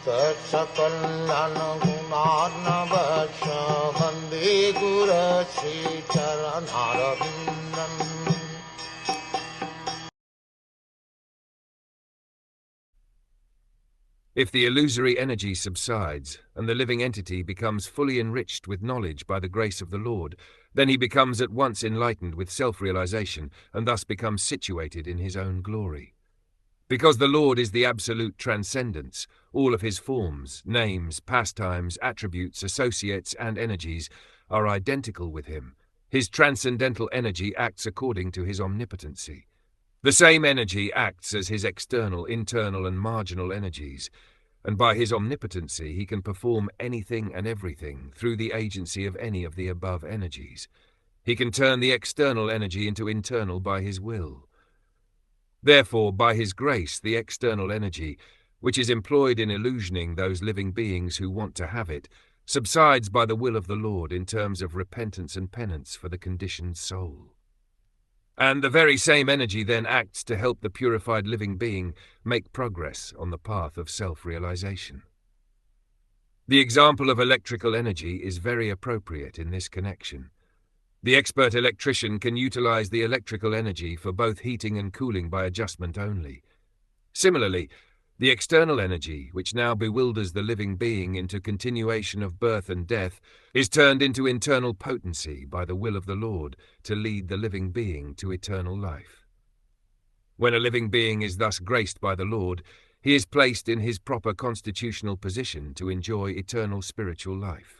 Sakalayan Gunarnavasya Vande Guru Sri Charanaravindan. If the illusory energy subsides, and the living entity becomes fully enriched with knowledge by the grace of the Lord, then he becomes at once enlightened with self-realization, and thus becomes situated in his own glory. Because the Lord is the absolute transcendence, all of his forms, names, pastimes, attributes, associates, and energies are identical with him. His transcendental energy acts according to his omnipotency. The same energy acts as his external, internal, and marginal energies, and by his omnipotency he can perform anything and everything through the agency of any of the above energies. He can turn the external energy into internal by his will. Therefore, by his grace, the external energy, which is employed in illusioning those living beings who want to have it, subsides by the will of the Lord in terms of repentance and penance for the conditioned soul. And the very same energy then acts to help the purified living being make progress on the path of self-realization. The example of electrical energy is very appropriate in this connection. The expert electrician can utilize the electrical energy for both heating and cooling by adjustment only. Similarly, the external energy, which now bewilders the living being into continuation of birth and death, is turned into internal potency by the will of the Lord to lead the living being to eternal life. When a living being is thus graced by the Lord, he is placed in his proper constitutional position to enjoy eternal spiritual life.